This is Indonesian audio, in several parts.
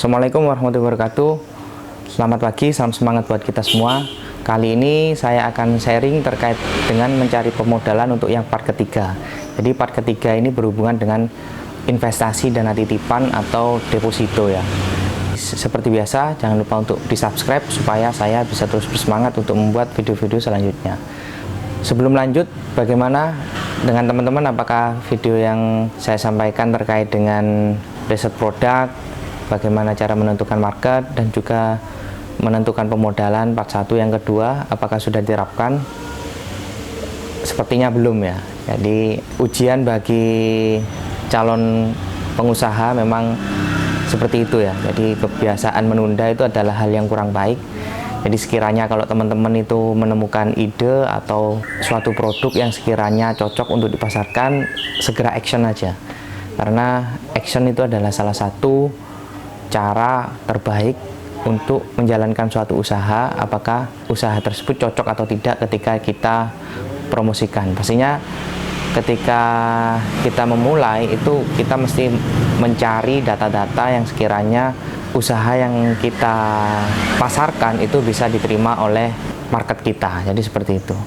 Assalamualaikum warahmatullahi wabarakatuh. Selamat pagi, salam semangat buat kita semua. Kali ini saya akan sharing terkait dengan mencari pemodalan untuk yang part ketiga. Jadi part ketiga ini berhubungan dengan investasi dana titipan atau deposito ya. Seperti biasa, jangan lupa untuk di subscribe supaya saya bisa terus bersemangat untuk membuat video-video selanjutnya. Sebelum lanjut, bagaimana dengan teman-teman? Apakah video yang saya sampaikan terkait dengan riset produk, bagaimana cara menentukan market, dan juga menentukan pemodalan part 1 yang kedua, apakah sudah diterapkan? Sepertinya belum ya. Jadi ujian bagi calon pengusaha memang seperti itu ya. Jadi kebiasaan menunda itu adalah hal yang kurang baik. Jadi sekiranya kalau teman-teman itu menemukan ide atau suatu produk yang sekiranya cocok untuk dipasarkan, segera action aja. Karena action itu adalah salah satu cara terbaik untuk menjalankan suatu usaha, apakah usaha tersebut cocok atau tidak ketika kita promosikan. Pastinya ketika kita memulai itu kita mesti mencari data-data yang sekiranya usaha yang kita pasarkan itu bisa diterima oleh market kita. Jadi seperti itu.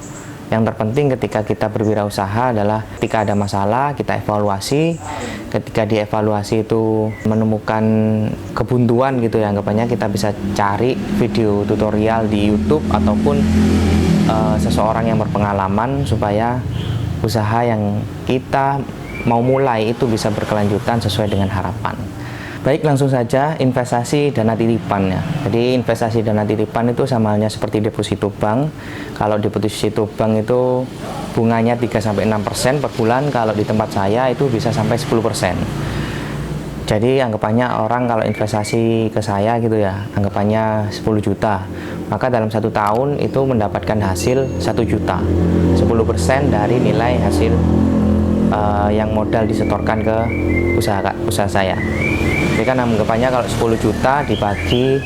Yang terpenting ketika kita berwirausaha adalah ketika ada masalah kita evaluasi. Ketika dievaluasi itu menemukan kebuntuan gitu ya, anggapannya kita bisa cari video tutorial di YouTube ataupun seseorang yang berpengalaman supaya usaha yang kita mau mulai itu bisa berkelanjutan sesuai dengan harapan. Baik, langsung saja investasi dana titipan ya. Jadi investasi dana titipan itu sama halnya seperti deposito bank. Kalau deposito bank itu bunganya 3-6% per bulan, kalau di tempat saya itu bisa sampai 10%. Jadi anggapannya orang kalau investasi ke saya gitu ya, anggapannya 10 juta. Maka dalam 1 tahun itu mendapatkan hasil 1 juta. 10% dari nilai hasil yang modal disetorkan ke usaha saya. Jadi kan anggapannya kalau 10 juta dibagi,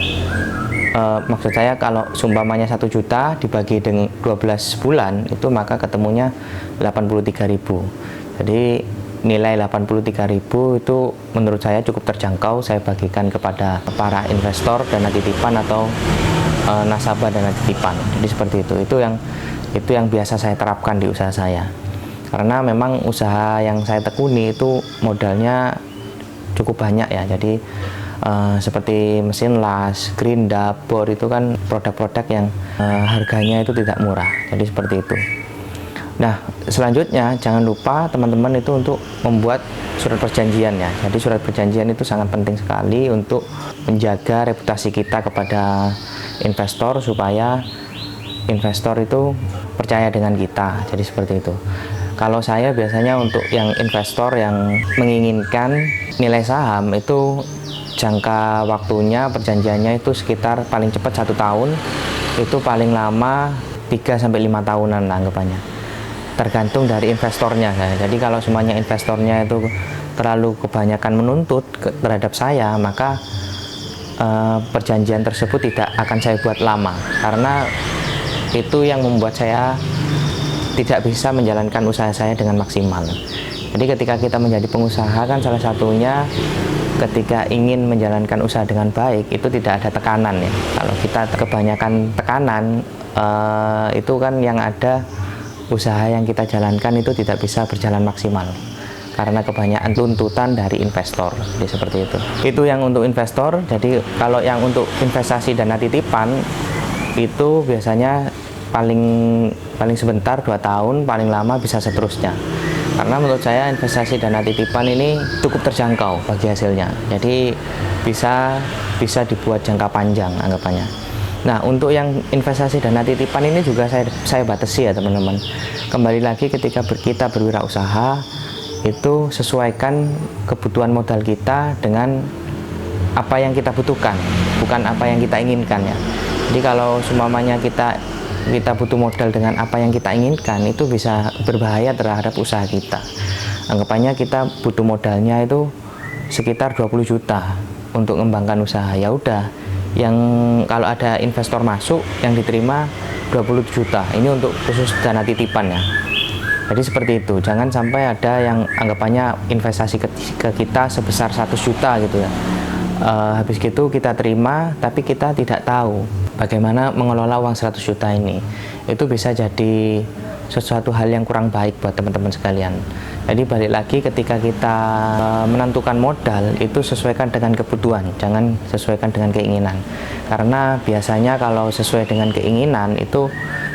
maksud saya kalau sumpamanya 1 juta dibagi dengan 12 bulan, itu maka ketemunya 83.000. Jadi nilai 83.000 itu menurut saya cukup terjangkau. Saya bagikan kepada para investor dana titipan atau nasabah dana titipan. Jadi seperti itu. Itu yang biasa saya terapkan di usaha saya. Karena memang usaha yang saya tekuni itu modalnya cukup banyak ya. Jadi seperti mesin las, gerinda, bor itu kan produk-produk yang harganya itu tidak murah. Jadi seperti itu. Nah, selanjutnya jangan lupa teman-teman itu untuk membuat surat perjanjian ya. Jadi surat perjanjian itu sangat penting sekali untuk menjaga reputasi kita kepada investor supaya investor itu percaya dengan kita. Jadi seperti itu. Kalau saya biasanya untuk yang investor yang menginginkan nilai saham itu jangka waktunya perjanjiannya itu sekitar paling cepat 1 tahun, itu paling lama 3-5 tahunan lah anggapannya, tergantung dari investornya ya. Jadi kalau semuanya investornya itu terlalu kebanyakan menuntut terhadap saya, maka perjanjian tersebut tidak akan saya buat lama, karena itu yang membuat saya tidak bisa menjalankan usaha saya dengan maksimal. Jadi ketika kita menjadi pengusaha kan salah satunya ketika ingin menjalankan usaha dengan baik itu tidak ada tekanan ya. Kalau kita kebanyakan tekanan itu kan yang ada usaha yang kita jalankan itu tidak bisa berjalan maksimal karena kebanyakan tuntutan dari investor. Jadi seperti itu. Itu yang untuk investor. Jadi kalau yang untuk investasi dana titipan itu biasanya paling sebentar 2 tahun, paling lama bisa seterusnya. Karena menurut saya investasi dana titipan ini cukup terjangkau bagi hasilnya. Jadi bisa dibuat jangka panjang anggapannya. Nah, untuk yang investasi dana titipan ini juga saya batasi ya teman-teman. Kembali lagi ketika kita berwirausaha itu sesuaikan kebutuhan modal kita dengan apa yang kita butuhkan, bukan apa yang kita inginkan ya. Jadi kalau seumpamanya kita butuh modal dengan apa yang kita inginkan, itu bisa berbahaya terhadap usaha kita. Anggapannya kita butuh modalnya itu sekitar 20 juta untuk mengembangkan usaha. Ya udah, yang kalau ada investor masuk yang diterima 20 juta. Ini untuk khusus dana titipan ya. Jadi seperti itu. Jangan sampai ada yang anggapannya investasi ke kita sebesar 100 juta gitu ya. Habis gitu kita terima, tapi kita tidak tahu bagaimana mengelola uang 100 juta ini. Itu bisa jadi sesuatu hal yang kurang baik buat teman-teman sekalian. Jadi balik lagi, ketika kita menentukan modal, itu sesuaikan dengan kebutuhan, jangan sesuaikan dengan keinginan. Karena biasanya kalau sesuai dengan keinginan itu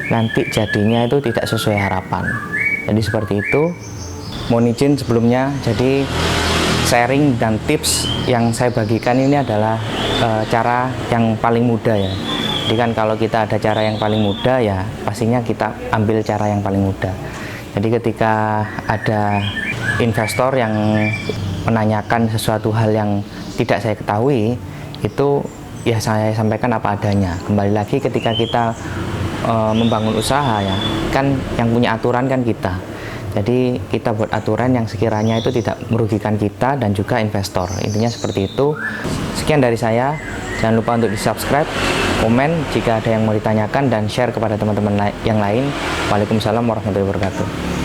nanti jadinya itu tidak sesuai harapan. Jadi seperti itu. Mohon izin sebelumnya, jadi sharing dan tips yang saya bagikan ini adalah cara yang paling mudah ya. Jadi kan kalau kita ada cara yang paling mudah ya pastinya kita ambil cara yang paling mudah. Jadi ketika ada investor yang menanyakan sesuatu hal yang tidak saya ketahui, itu ya saya sampaikan apa adanya. Kembali lagi ketika kita membangun usaha ya, kan yang punya aturan kan kita. Jadi kita buat aturan yang sekiranya itu tidak merugikan kita dan juga investor. Intinya seperti itu. Sekian dari saya. Jangan lupa untuk di-subscribe, komen jika ada yang mau ditanyakan, dan share kepada teman-teman yang lain. Waalaikumsalam warahmatullahi wabarakatuh.